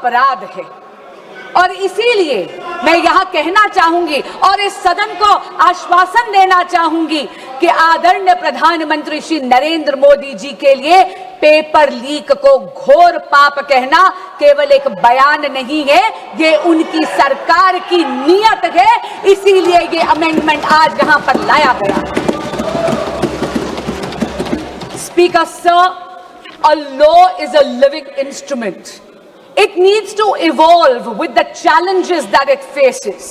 अपराध है। और इसीलिए मैं यहां कहना चाहूंगी और इस सदन को आश्वासन देना चाहूंगी कि आदरणीय प्रधानमंत्री श्री नरेंद्र मोदी जी के लिए पेपर लीक को घोर पाप कहना केवल एक बयान नहीं है, ये उनकी सरकार की नीयत है। इसीलिए ये अमेंडमेंट आज यहां पर लाया गया। Speaker sir, a law is a living instrument. It needs to evolve with the challenges that it faces.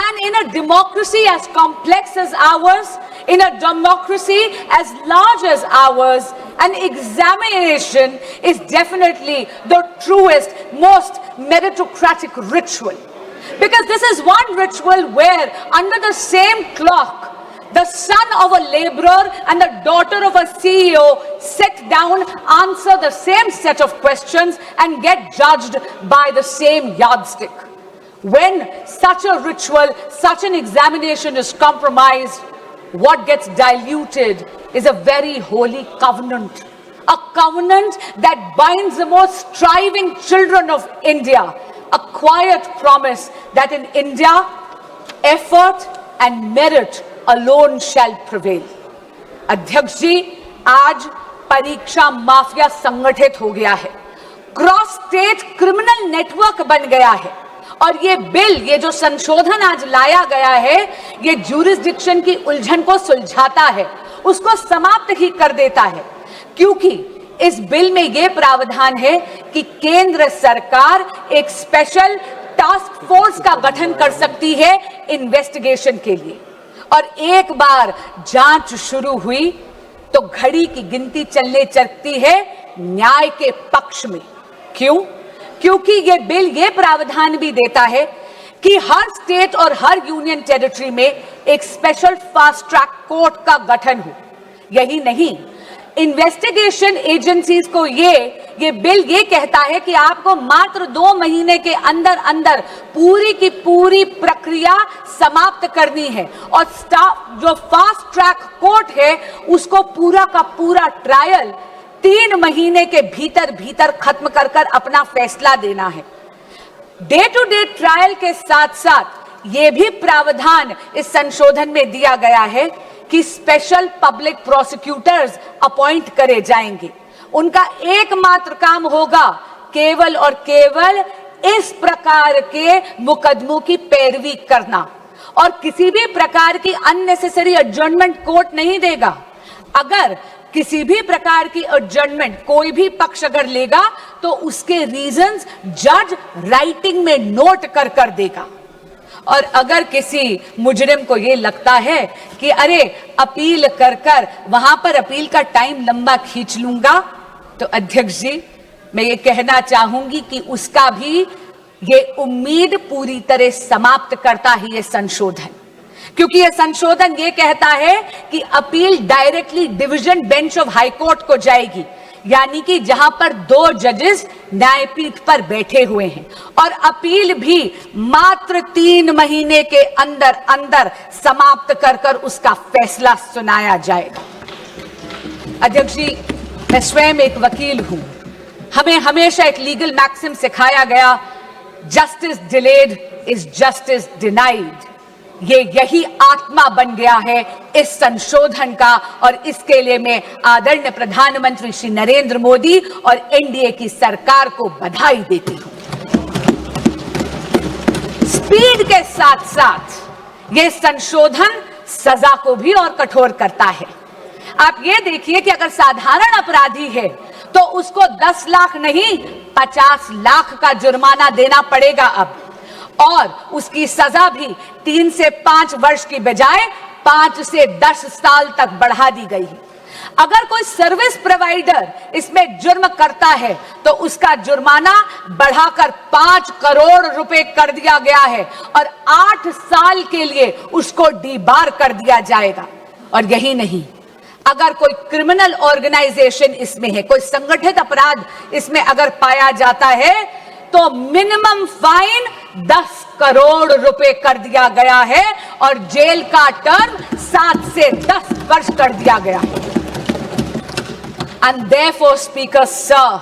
And in a democracy as complex as ours, in a democracy as large as ours, an examination is definitely the truest, most meritocratic ritual. Because this is one ritual where under the same clock, the son of a laborer and the daughter of a CEO sit down, answer the same set of questions and get judged by the same yardstick. When such a ritual, such an examination is compromised, what gets diluted is a very holy covenant. A covenant that binds the most striving children of India. A quiet promise that in India, effort and merit alone shall prevail. अध्यक्ष जी, आज परीक्षा mafia संगठित हो गया है, cross state criminal network बन गया है। और ये बिल, ये जो संशोधन आज लाया गया है, ये ज्यूरिसडिक्शन की उलझन को सुलझाता है, उसको समाप्त ही कर देता है। क्योंकि इस बिल में ये प्रावधान है कि केंद्र सरकार एक स्पेशल टास्क फोर्स का गठन कर सकती है इन्वेस्टिगेशन के लिए। और एक बार जांच शुरू हुई तो घड़ी की गिनती चलने चलती है न्याय के पक्ष में। क्यों? क्योंकि ये बिल ये प्रावधान भी देता है कि हर स्टेट और हर यूनियन टेरिटरी में एक स्पेशल फास्ट ट्रैक कोर्ट का गठन हो। यही नहीं, इन्वेस्टिगेशन एजेंसीज को ये बिल ये कहता है कि आपको मात्र 2 महीने के अंदर अंदर पूरी की पूरी प्रक्रिया समाप्त करनी है। और स्टाफ जो फास्ट ट्रैक कोर्ट है, उसको पूरा का पूरा ट्रायल 3 महीने के भीतर भीतर खत्म कर कर अपना फैसला देना है। डे टू डे ट्रायल के साथ साथ ये भी प्रावधान इस संशोधन में दिया गया है कि स्पेशल पब्लिक प्रोसिक्यूटर्स अपॉइंट करे जाएंगे। उनका एकमात्र काम होगा केवल और केवल इस प्रकार के मुकदमों की पैरवी करना, और किसी भी प्रकार की अननेसेसरी एडजर्नमेंट कोर्ट नहीं देगा। अगर किसी भी प्रकार की एडजर्नमेंट कोई भी पक्ष अगर लेगा तो उसके रीजंस जज राइटिंग में नोट कर कर देगा। और अगर किसी मुजरिम को ये लगता है कि अरे अपील कर कर वहां पर अपील का टाइम लंबा खींच लूंगा, तो अध्यक्ष जी, मैं ये कहना चाहूंगी कि उसका भी ये उम्मीद पूरी तरह समाप्त करता ही ये संशोधन। क्योंकि ये संशोधन ये कहता है कि appeal directly division bench of high court को जाएगी, यानी कि जहां पर 2 जजेस न्यायपीठ पर बैठे हुए हैं, और अपील भी मात्र 3 महीने के अंदर अंदर समाप्त कर कर उसका फैसला सुनाया जाएगा। अध्यक्ष जी, मैं स्वयं एक वकील हूं। हमें हमेशा एक लीगल मैक्सिम सिखाया गया, justice delayed is justice denied. ये यही आत्मा बन गया है इस संशोधन का, और इसके लिए मैं आदरणीय प्रधानमंत्री श्री नरेंद्र मोदी और एनडीए की सरकार को बधाई देती हूं। स्पीड के साथ साथ ये संशोधन सजा को भी और कठोर करता है। आप ये देखिए कि अगर साधारण अपराधी है तो उसको 10 लाख नहीं 50 लाख का जुर्माना देना पड़ेगा अब, और उसकी सजा भी 3 से 5 वर्ष की बजाय 5 से 10 साल तक बढ़ा दी गई है। अगर कोई सर्विस प्रोवाइडर इसमें जुर्म करता है तो उसका जुर्माना बढ़ाकर 5 करोड़ रुपए कर दिया गया है, और 8 साल के लिए उसको डीबार कर दिया जाएगा। और यही नहीं, अगर कोई क्रिमिनल ऑर्गेनाइजेशन इसमें है, कोई संगठित अपराध इसमें अगर पाया जाता है, तो मिनिमम फाइन 10 करोड़ रुपए कर दिया गया है, और जेल का टर्म 7 से 10 वर्ष कर दिया गया है। And therefore, Speaker Sir,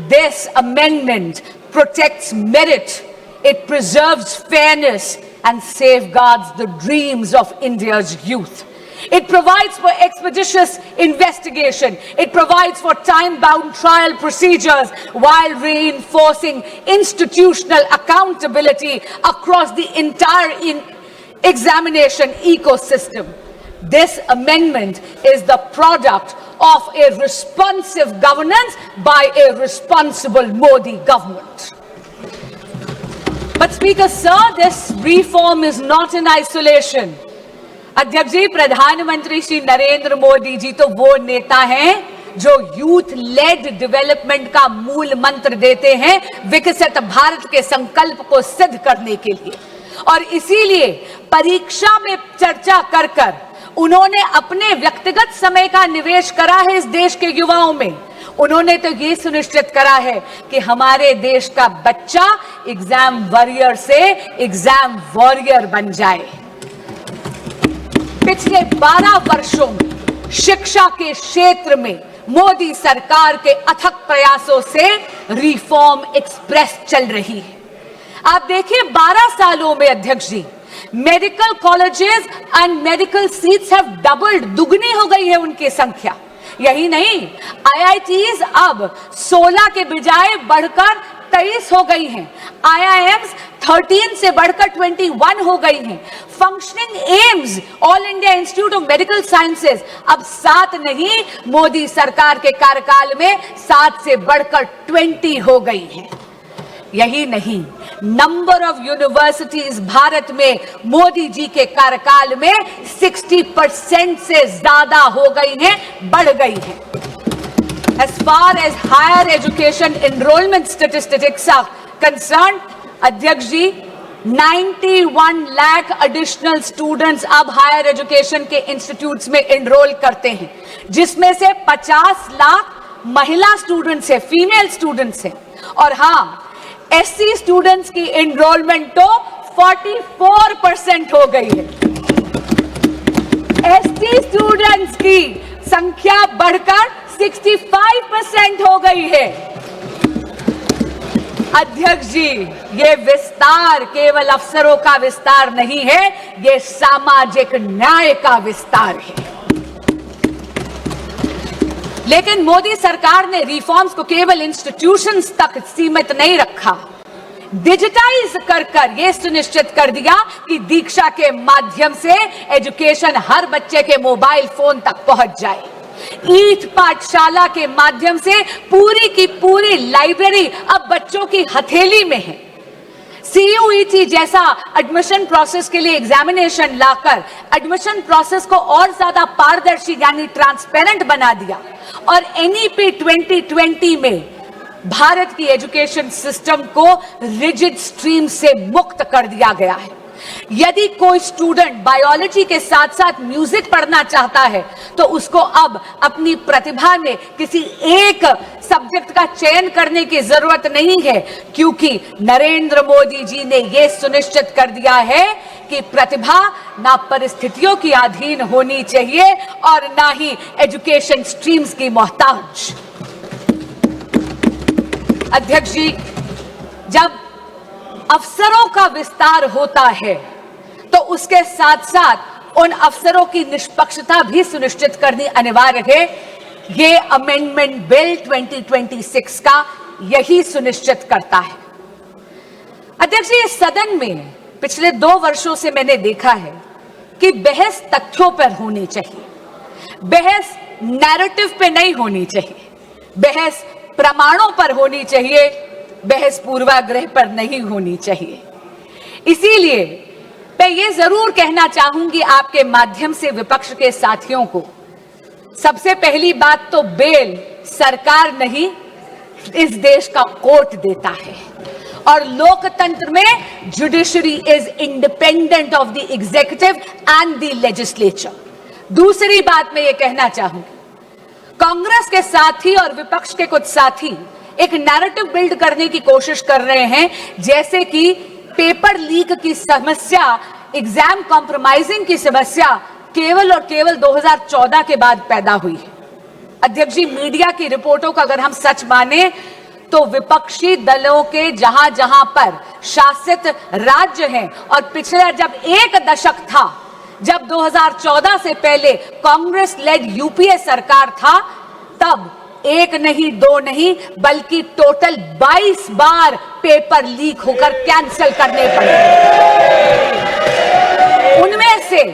this amendment protects merit, it preserves fairness and safeguards the dreams of India's youth. It provides for expeditious investigation. It provides for time-bound trial procedures while reinforcing institutional accountability across the entire examination ecosystem. This amendment is the product of a responsive governance by a responsible Modi government. But Speaker, sir, this reform is not in isolation. अध्यक्ष जी, प्रधानमंत्री श्री नरेंद्र मोदी जी तो वो नेता हैं जो youth lead development का मूल मंत्र देते हैं विकसित भारत के संकल्प को सिद्ध करने के लिए। और इसीलिए परीक्षा में चर्चा कर कर उन्होंने अपने व्यक्तिगत समय का निवेश करा है इस देश के युवाओं में। उन्होंने तो ये सुनिश्चित करा है कि हमारे देश का बच्चा एग्जाम वॉरियर से एग्जाम वॉरियर बन जाए। पिछले 12 वर्षों में शिक्षा के क्षेत्र में मोदी सरकार के अथक प्रयासों से रिफॉर्म एक्सप्रेस चल रही है। आप देखिए 12 सालों में अध्यक्ष जी, medical colleges and medical seats have doubled, दुगनी हो गई है उनकी संख्या। यही नहीं, आईआईटीज अब 16 के बजाय बढ़कर 23 हो गई हैं। आईआईएम्स 13 से बढ़कर 21 हो गई हैं। Functioning AIIMS, all India institute of medical sciences अब 7 नहीं, मोदी सरकार के कार्यकाल में 7 से बढ़कर 20 हो गई हैं। यही नहीं, नंबर ऑफ यूनिवर्सिटीज भारत में मोदी जी के कार्यकाल में 60% से ज्यादा हो गई हैं, बढ़ गई हैं। As far as higher education enrollment statistics are concerned, अध्यक्ष जी, 91 लाख एडिशनल स्टूडेंट्स अब हायर एजुकेशन के इंस्टीट्यूट्स में एनरोल करते हैं, जिसमें से 50 लाख महिला स्टूडेंट्स हैं, फीमेल स्टूडेंट्स हैं। और हाँ, एससी स्टूडेंट्स की एनरोलमेंट तो 44% हो गई है। एसटी स्टूडेंट्स की संख्या बढ़कर 65% हो गई है। अध्यक्ष जी, ये विस्तार केवल अफसरों का विस्तार नहीं है, ये सामाजिक न्याय का विस्तार है। लेकिन मोदी सरकार ने रिफॉर्म्स को केवल इंस्टीट्यूशंस तक सीमित नहीं रखा, डिजिटाइज कर यह सुनिश्चित कर दिया कि दीक्षा के माध्यम से एजुकेशन हर बच्चे के मोबाइल फोन तक पहुंच जाए। ईट पाठशाला के माध्यम से पूरी की पूरी लाइब्रेरी अब बच्चों की हथेली में है। CUET जैसा एडमिशन प्रोसेस के लिए एग्जामिनेशन लाकर एडमिशन प्रोसेस को और ज्यादा पारदर्शी यानी ट्रांसपेरेंट बना दिया। और NEP 2020 में भारत की एजुकेशन सिस्टम को रिजिड स्ट्रीम से मुक्त कर दिया गया है। यदि कोई स्टूडेंट बायोलॉजी के साथ साथ म्यूजिक पढ़ना चाहता है तो उसको अब अपनी प्रतिभा में किसी एक सब्जेक्ट का चयन करने की जरूरत नहीं है, क्योंकि नरेंद्र मोदी जी ने यह सुनिश्चित कर दिया है कि प्रतिभा ना परिस्थितियों की अधीन होनी चाहिए और ना ही एजुकेशन स्ट्रीम्स की मोहताज। अध्यक्ष जी, जब अफसरों का विस्तार होता है तो उसके साथ साथ उन अफसरों की निष्पक्षता भी सुनिश्चित करनी अनिवार्य है। ये अमेंडमेंट बिल 2026 का यही सुनिश्चित करता है। अध्यक्ष जी, इस सदन में पिछले 2 वर्षों से मैंने देखा है कि बहस तथ्यों पर होनी चाहिए, बहस नैरेटिव पे नहीं होनी चाहिए, बहस प्रमाणों पर होनी चाहिए, बहस पूर्वाग्रह पर नहीं होनी चाहिए। इसीलिए मैं ये जरूर कहना चाहूंगी आपके माध्यम से विपक्ष के साथियों को, सबसे पहली बात तो बेल सरकार नहीं, इस देश का कोर्ट देता है और लोकतंत्र में judiciary is independent of the executive and the legislature. दूसरी बात मैं ये कहना चाहूंगी, कांग्रेस के साथी और विपक्ष के कुछ साथी एक नैरेटिव बिल्ड करने की कोशिश कर रहे हैं, जैसे कि पेपर लीक की समस्या, एग्जाम कॉम्प्रोमाइजिंग की समस्या केवल और केवल 2014 के बाद पैदा हुई है। अध्यक्ष जी, मीडिया की रिपोर्टों का अगर हम सच माने तो विपक्षी दलों के जहां जहां पर शासित राज्य हैं, और पिछले जब एक दशक था, जब 2014 से पहले कांग्रेस लेड यूपीए सरकार था, तब एक नहीं दो नहीं बल्कि टोटल 22 बार पेपर लीक होकर कैंसिल करने पड़े। उनमें से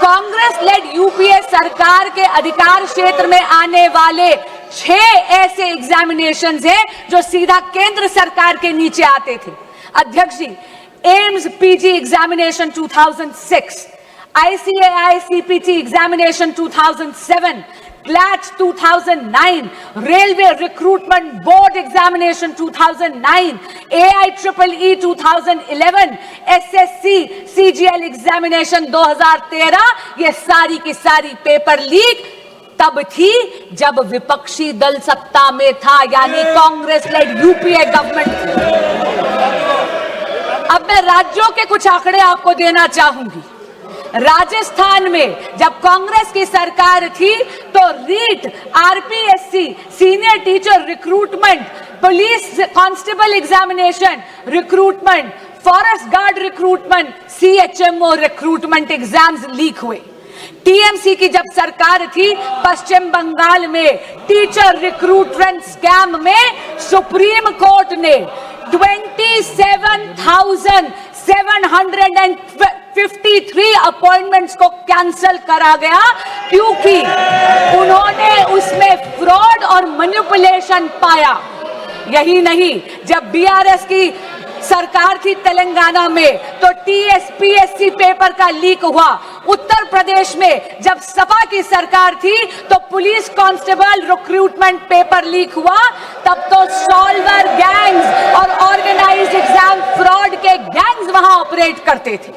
कांग्रेस लेड यूपीए सरकार के अधिकार क्षेत्र में आने वाले 6 ऐसे एग्जामिनेशंस हैं जो सीधा केंद्र सरकार के नीचे आते थे। अध्यक्ष जी, AIIMS PG examination 2006, ICAI CPT examination 2007, CLAT 2009, Railway Recruitment Board examination 2009, AIEEE 2011, SSC CGL examination 2013, ये सारी की सारी पेपर लीक तब थी जब विपक्षी दल सत्ता में था, यानी कांग्रेस लेड यूपीए गवर्नमेंट थी। अब मैं राज्यों के कुछ आंकड़े आपको देना चाहूंगी। राजस्थान में जब कांग्रेस की सरकार थी तो REET, RPSC, senior teacher recruitment, police constable examination recruitment, forest guard recruitment, CHMO recruitment exams leak हुए। टीएमसी की जब सरकार थी, पश्चिम बंगाल में टीचर रिक्रूटमेंट स्कैम में सुप्रीम कोर्ट ने 27,753 अपॉइंटमेंट्स को कैंसिल करा गया, क्योंकि उन्होंने उसमें फ्रॉड और मैनिपुलेशन पाया। यही नहीं, जब बीआरएस की सरकार थी तेलंगाना में तो टीएसपीएससी पेपर का लीक हुआ। उत्तर प्रदेश में जब सपा की सरकार थी तो police constable recruitment paper leak हुआ। तब तो सॉल्वर गैंग्स और ऑर्गेनाइज्ड एग्जाम फ्रॉड के गैंग्स वहां ऑपरेट करते थे।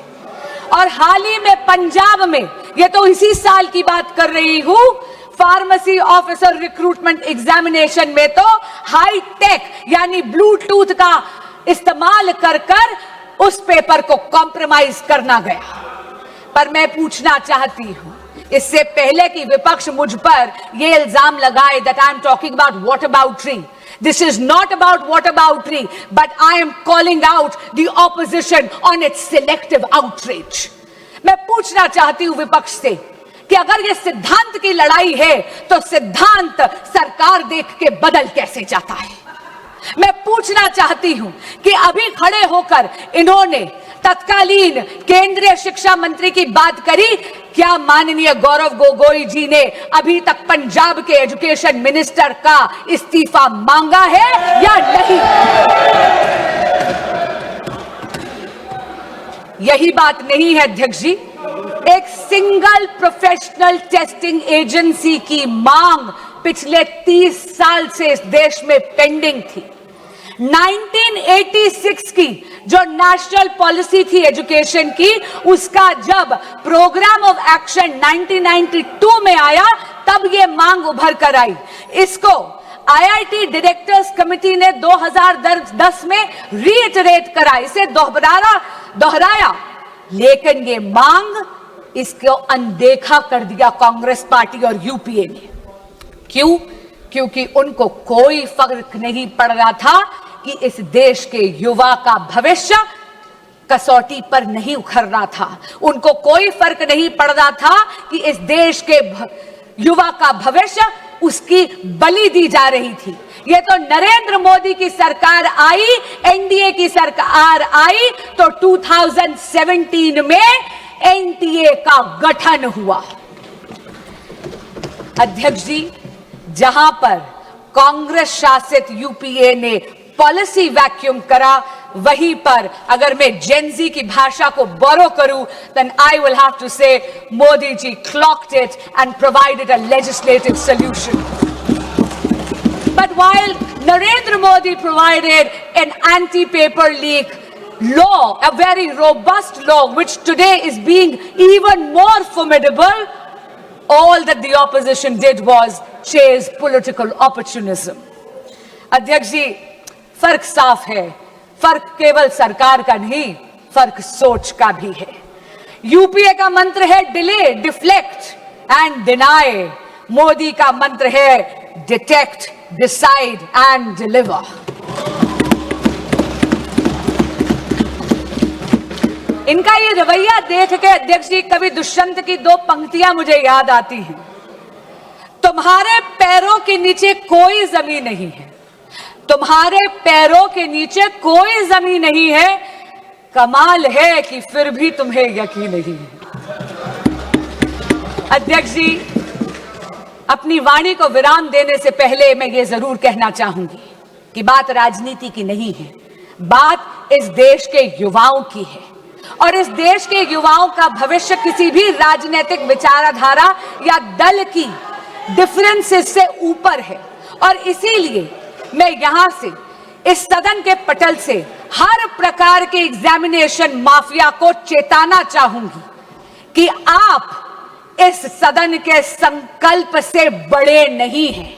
और हाल ही में पंजाब में, ये तो इसी साल की बात कर रही हूं, फार्मेसी ऑफिसर रिक्रूटमेंट एग्जामिनेशन में तो हाई टेक यानी ब्लूटूथ का इस्तेमाल कर उस पेपर को कॉम्प्रोमाइज करना गया। पर मैं पूछना चाहती हूं, इससे पहले कि विपक्ष मुझ पर यह इल्जाम लगाए that I am talking about whataboutery, this is not about whataboutery, but I am calling out the opposition on its selective outreach. मैं पूछना चाहती हूं विपक्ष से कि अगर यह सिद्धांत की लड़ाई है तो सिद्धांत सरकार देख के बदल कैसे जाता है। मैं पूछना चाहती हूं कि अभी खड़े होकर इन्होंने तत्कालीन केंद्रीय शिक्षा मंत्री की बात करी, क्या माननीय गौरव गोगोई जी ने अभी तक पंजाब के एजुकेशन मिनिस्टर का इस्तीफा मांगा है या नहीं? यही बात नहीं है अध्यक्ष जी, एक सिंगल प्रोफेशनल टेस्टिंग एजेंसी की मांग पिछले 30 साल से इस देश में पेंडिंग थी। 1986 की जो नेशनल पॉलिसी थी एजुकेशन की, उसका जब प्रोग्राम ऑफ एक्शन 1992 में आया तब ये मांग उभर कर आई। इसको आईआईटी डायरेक्टर्स कमेटी ने 2010 में रीइटरेट करा, इसे दोहराया, लेकिन ये मांग इसको अनदेखा कर दिया कांग्रेस पार्टी और यूपीए ने। क्यों? क्योंकि उनको कोई फर्क नहीं पड़ रहा था कि इस देश के युवा का भविष्य कसौटी पर नहीं उखड़ रहा था। उनको कोई फर्क नहीं पड़ रहा था कि इस देश के युवा का भविष्य उसकी बलि दी जा रही थी। ये तो नरेंद्र मोदी की सरकार आई, एनडीए की सरकार आई तो 2017 में एनडीए का गठन हुआ। अध्यक्ष जी, जहां पर कांग्रेस शासित यूपीए ने पॉलिसी वैक्यूम करा, वहीं पर अगर मैं जेनजी की भाषा को बोरो करूं, then I will have to say Modi ji clocked it and provided a legislative solution. But while Narendra Modi provided an anti-paper leak law, a very robust law, which today is being even more formidable, all that the opposition did was chase political opportunism. अध्यक्ष जी, फर्क साफ है, फर्क केवल सरकार का नहीं, फर्क सोच का भी है। यूपीए का मंत्र है delay, deflect and deny. Modi का मंत्र है detect, decide and deliver. इनका ये रवैया देख के अध्यक्ष जी कवि दुष्यंत की दो पंक्तियां मुझे याद आती हैं। तुम्हारे पैरों के नीचे कोई जमीन नहीं है, तुम्हारे पैरों के नीचे कोई जमीन नहीं है, कमाल है कि फिर भी तुम्हें यकीन नहीं है। अध्यक्ष जी, अपनी वाणी को विराम देने से पहले मैं ये जरूर कहना चाहूंगी कि बात राजनीति की नहीं है, बात इस देश के युवाओं की है और इस देश के युवाओं का भविष्य किसी भी राजनीतिक विचारधारा या दल की डिफरेंसेस से ऊपर है। और इसीलिए मैं यहां से इस सदन के पटल से हर प्रकार के एग्जामिनेशन माफिया को चेताना चाहूंगी कि आप इस सदन के संकल्प से बड़े नहीं हैं।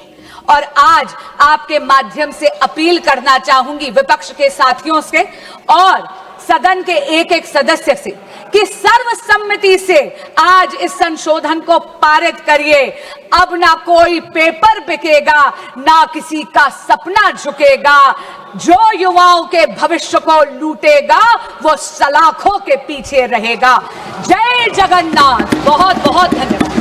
और आज आपके माध्यम से अपील करना चाहूंगी विपक्ष के साथियों से और सदन के एक एक सदस्य से कि सर्वसम्मति से आज इस संशोधन को पारित करिए। अब ना कोई पेपर बिकेगा, ना किसी का सपना झुकेगा। जो युवाओं के भविष्य को लूटेगा वो सलाखों के पीछे रहेगा। जय जगन्नाथ। बहुत बहुत धन्यवाद।